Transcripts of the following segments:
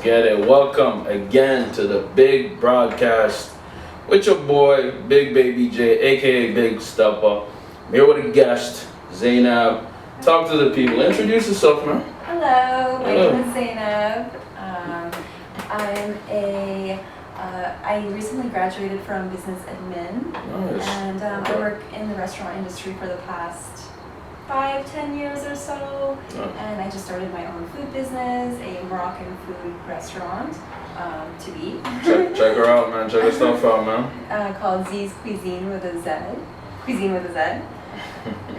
get it. Welcome again to the big broadcast with your boy, Big Baby J, aka Big Stepper. I'm here with a guest, Zynab. Talk to the people. Introduce yourself, man. Hello, my name is Zynab. I recently graduated from business admin. Nice. And I work in the restaurant industry for the past 5-10 years or so. Nice. And I just started my own food business, a Moroccan food restaurant, T.B.B. Check her out, man. Check her stuff out, man. Called Z's Cuisine with a Z. Cuisine with a Z.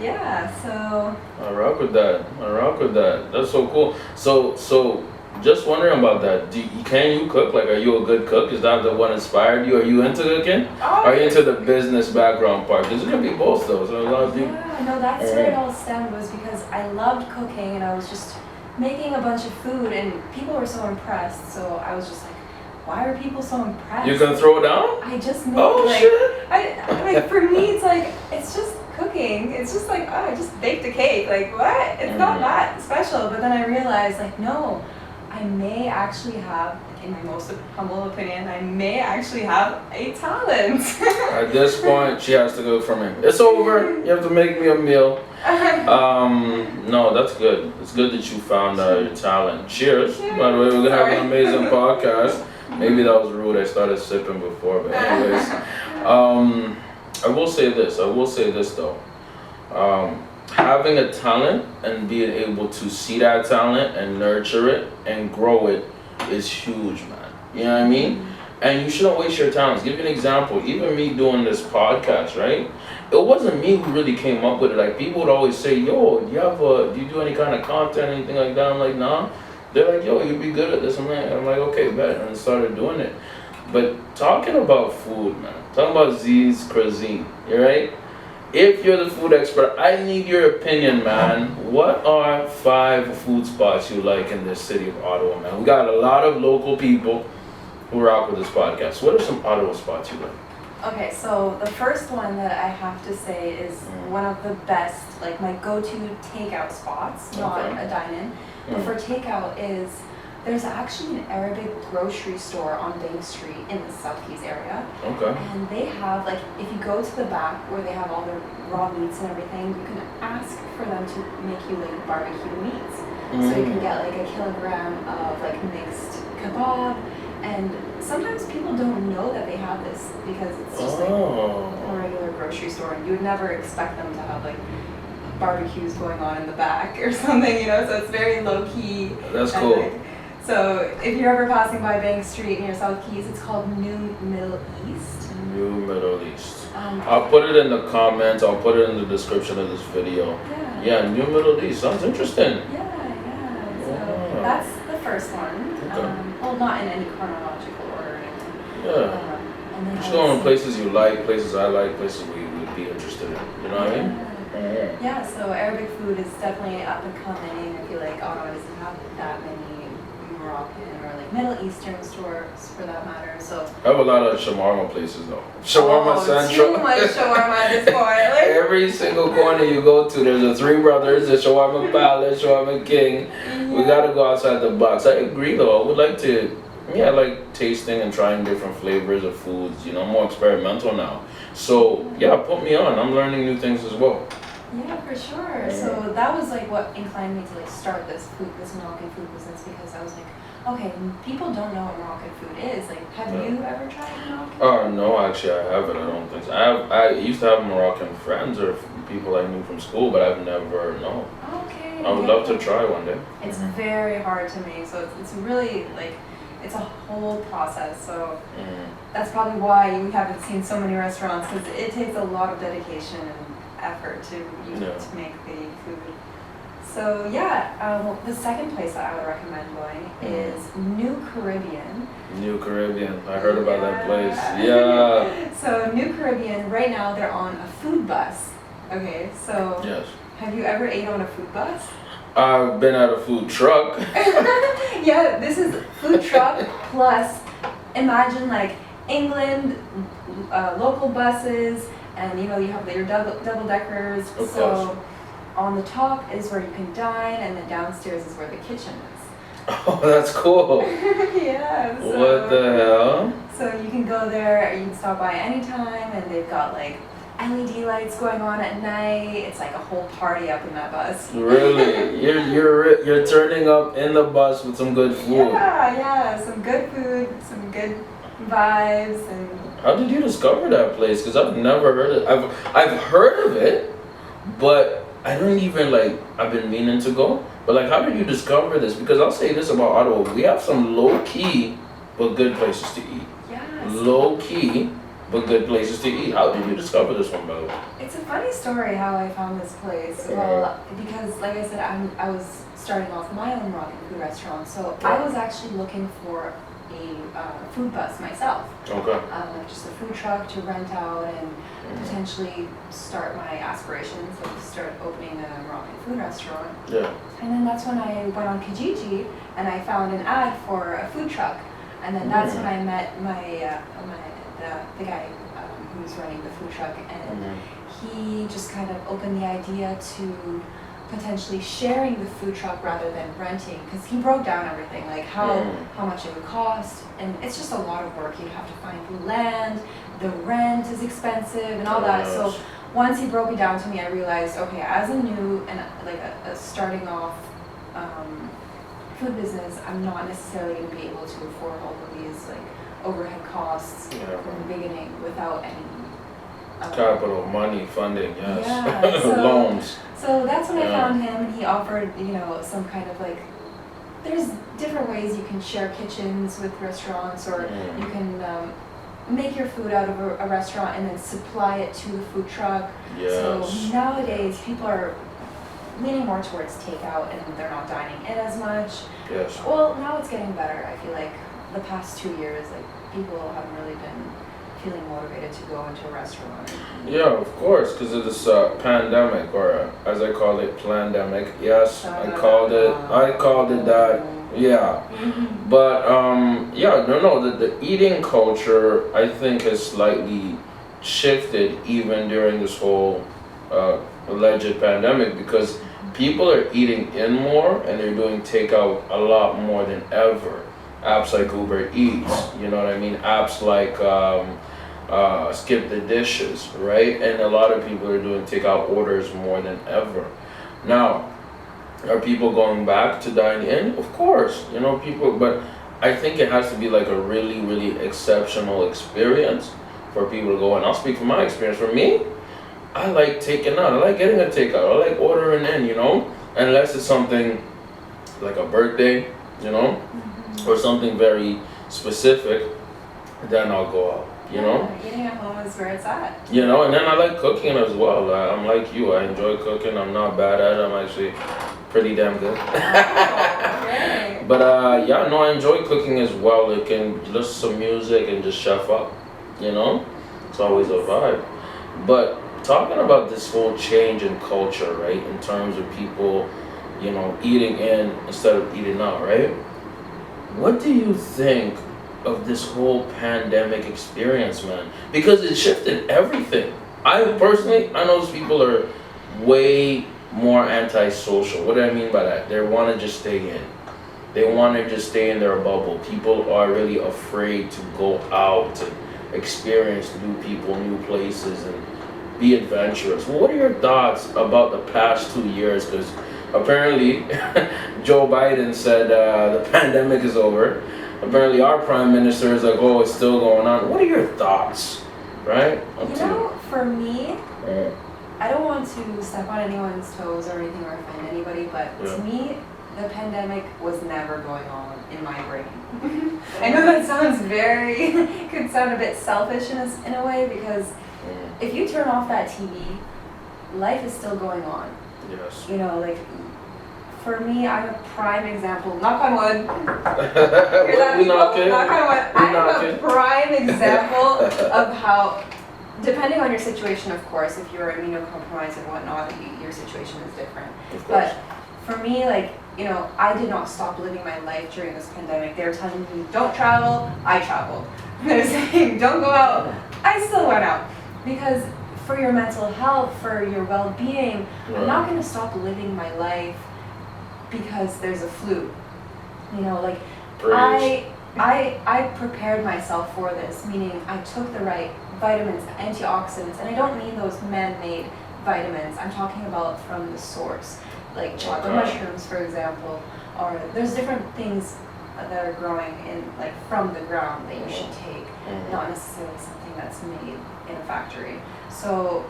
Yeah, so. I rock with that. That's so cool. So just wondering about that. Can you cook? Like, are you a good cook? Is that the what inspired you? Are you into cooking? Oh, Are you into the business background part? Because it can be both, though. So a lot of people. Yeah, no, that's where it all stemmed, was because I loved cooking and I was just making a bunch of food and people were so impressed. So I was just like, why are people so impressed? You can throw down? I just made shit. For me, it's like, it's just cooking. It's just like, oh, I just baked a cake. Like, what? It's not that special. But then I realized, like, no, I may actually have, in my most humble opinion, I may actually have a talent. At this point, she has to go for me. It's over. You have to make me a meal. No, that's good. It's good that you found your talent. Cheers. By the way, we're gonna have an amazing podcast. Maybe that was rude. I started sipping before, but anyways, I will say this though. Having a talent and being able to see that talent and nurture it and grow it is huge, man. You know what I mean? And you shouldn't waste your talents. Give you an example. Even me doing this podcast, right? It wasn't me who really came up with it. Like, people would always say, "Yo, do you do any kind of content, anything like that?" I'm like, "Nah." They're like, "Yo, you'd be good at this." I'm like, "Okay, bet," and I started doing it. But talking about food, man. Talking about Z's cuisine, you right? If you're the food expert, I need your opinion, man. What are 5 food spots you like in this city of Ottawa, man? We got a lot of local people who rock with this podcast. What are some Ottawa spots you like? Okay, so the first one that I have to say is one of the best, like my go-to takeout spots, not a dine-in. But for takeout is, there's actually an Arabic grocery store on Bank Street in the South Keys area. Okay. And they have, like, if you go to the back where they have all their raw meats and everything, you can ask for them to make you like barbecue meats. So you can get like a kilogram of like mixed kebab. And sometimes people don't know that they have this because it's just like a regular grocery store, and you would never expect them to have like barbecues going on in the back or something, you know, so it's very low key. That's cool. Like, so if you're ever passing by Bank Street near South Keys, it's called New Middle East. New Middle East. I'll put it in the comments, I'll put it in the description of this video. Yeah, New Middle East. Sounds interesting. Yeah. So that's the first one. Well, not in any chronological order or anything. Yeah. And then Just going to places you like, places I like, places we would be interested in. You know what I mean? Yeah, so Arabic food is definitely up and coming. I feel like Ottawa doesn't have that many Moroccan or like Middle Eastern stores for that matter. So I have a lot of shawarma places though. Shawarma Central. Too much shawarma at this point. Like, every single corner you go to, there's the Three Brothers, the Shawarma Palace, Shawarma King. We gotta go outside the box. I agree though. I would like to. I like tasting and trying different flavors of foods. You know, I'm more experimental now. So yeah, put me on. I'm learning new things as well. Yeah, for sure. So that was like what inclined me to like start this Moroccan food business, because I was like, okay, people don't know what Moroccan food is. Like, have you ever tried Moroccan? No, actually I haven't. I don't think so. I used to have Moroccan friends or people I knew from school, but I've never known. Okay. I would love to try one day. It's very hard to make, so it's really like, it's a whole process. So that's probably why you haven't seen so many restaurants, because it takes a lot of dedication and effort to make the food. So well, the second place that I would recommend going is New Caribbean. New Caribbean. I heard about that place. Yeah. So New Caribbean, right now they're on a food bus. Okay, so yes. Have you ever ate on a food bus? I've been at a food truck. Yeah, this is food truck plus, imagine like England, local buses, and you know, you have your double deckers. So on the top is where you can dine, and then downstairs is where the kitchen is. Oh, that's cool. Yeah. So, What the hell? So you can go there, you can stop by anytime, and they've got like LED lights going on at night. It's like a whole party up in that bus. Really? You're turning up in the bus with some good food. Yeah, some good food, some good vibes, and. How did you discover that place? Because I've never heard it. I've heard of it, but I don't even like. I've been meaning to go, but like, how did you discover this? Because I'll say this about Ottawa: we have some low key but good places to eat. Yes. Low key but good places to eat. How did you discover this one, by the way? It's a funny story how I found this place. Well, because like I said, I was starting off my own Moroccan food restaurant, so I was actually looking for a food bus myself. Okay. Like just a food truck to rent out and potentially start my aspirations of start opening a Moroccan food restaurant. Yeah. And then that's when I went on Kijiji and I found an ad for a food truck. And then that's when I met the guy who's running the food truck, and he just kind of opened the idea to potentially sharing the food truck rather than renting, because he broke down everything, like how much it would cost, and it's just a lot of work. You'd have to find the land, the rent is expensive, and all that. So once he broke it down to me, I realized, okay, as a new and like a starting off food business, I'm not necessarily going to be able to afford all of these like overhead costs from the beginning without any capital, money, funding, yes. Yeah, so, loans. So that's when I found him, and he offered, some kind of like, there's different ways you can share kitchens with restaurants, or you can make your food out of a restaurant and then supply it to the food truck. Yes. So nowadays people are leaning more towards takeout and they're not dining in as much. Yes. Well, now it's getting better. I feel like the past 2 years, like people haven't really been feeling motivated to go into a restaurant. Yeah, of course, because of this pandemic, or as I call it, plandemic. Yes, I called it that. Yeah. But the eating culture, I think, has slightly shifted even during this whole alleged pandemic, because people are eating in more and they're doing takeout a lot more than ever. Apps like Uber Eats, you know what I mean? Apps like Skip the Dishes, right? And a lot of people are doing takeout orders more than ever. Now, are people going back to dine in? Of course, people, but I think it has to be like a really, really exceptional experience for people to go. And I'll speak from my experience. For me, I like taking out. I like getting a takeout. I like ordering in, unless it's something like a birthday, or something very specific, then I'll go out, Eating at home is where it's at. And then I like cooking as well. I'm like you. I enjoy cooking. I'm not bad at it. I'm actually pretty damn good. Okay. But I enjoy cooking as well. It can listen some music and just chef up, It's always a vibe. But talking about this whole change in culture, right, in terms of people, eating in instead of eating out, right? What do you think of this whole pandemic experience, man? Because it shifted everything. I know people are way more antisocial. What do I mean by that? They want to just stay in. They want to just stay in their bubble. People are really afraid to go out and experience new people, new places, and be adventurous. Well, what are your thoughts about the past 2 years? Because apparently Joe Biden said the pandemic is over. Apparently our prime minister is like, oh, it's still going on. What are your thoughts, right? For me, I don't want to step on anyone's toes or anything or offend anybody, but to me, the pandemic was never going on in my brain. I know that sounds could sound a bit selfish in a way, because if you turn off that TV, life is still going on. Yes. For me, I'm a prime example. Knock on wood. Knock on wood. I'm a prime example of how, depending on your situation, of course, if you're immunocompromised and whatnot, your situation is different. But for me, I did not stop living my life during this pandemic. They were telling me, don't travel, I traveled. They're saying, don't go out, I still went out. Because for your mental health, for your well-being, I'm not going to stop living my life because there's a flu. You know, like Preach. I prepared myself for this, meaning I took the right vitamins, antioxidants, and I don't mean those man-made vitamins. I'm talking about from the source, like chocolate mushrooms, for example, or there's different things that are growing in like from the ground that you should take, not necessarily something that's made in a factory. So,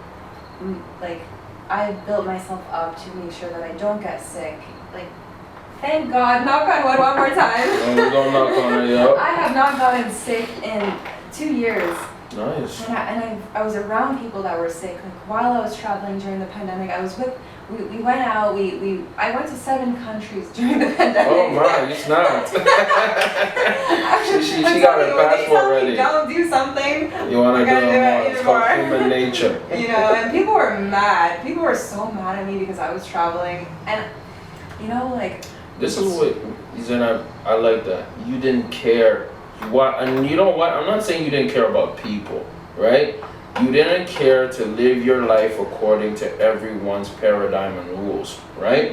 like, I built myself up to make sure that I don't get sick. Like, thank God, knock on wood one more time. We're gonna knock on it, yep. I have not gotten sick in 2 years. Nice. And I was around people that were sick. Like while I was traveling during the pandemic, I was with, we went out, I went to 7 countries during the pandemic. Oh my, you snapped. she got her passport ready. Don't do something. You wanna do it more. It's called anymore. human nature. You know, and people were mad. People were so mad at me because I was traveling. And, you know, like. This is what, Zynab, I like that. You didn't care. And you know what? I'm not saying you didn't care about people, right? You didn't care to live your life according to everyone's paradigm and rules, right?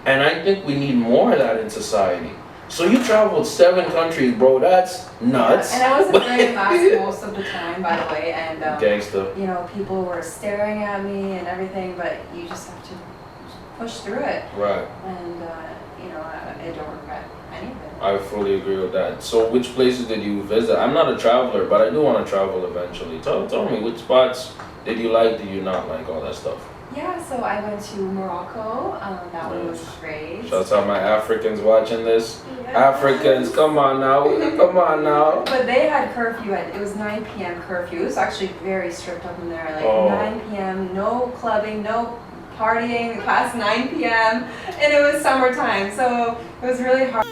And I think we need more of that in society. So you traveled 7 countries, bro. That's nuts. Yeah, and I wasn't wearing a mask most of the time, by the way. And gangsta. You know, people were staring at me and everything, but you just have to push through it. Right. And you know, I don't regret anything. I fully agree with that. So which places did you visit? I'm not a traveler, but I do want to travel eventually. Tell me, which spots did you like, did you not like, all that stuff? Yeah, so I went to Morocco. That one was great. Shouts out my Africans watching this. Yeah. Africans, come on now. Come on now. But they had curfew, it was 9 p.m. curfew. It was actually very strict up in there. Like 9 p.m., no clubbing, no partying past 9 p.m. and it was summertime, so it was really hard.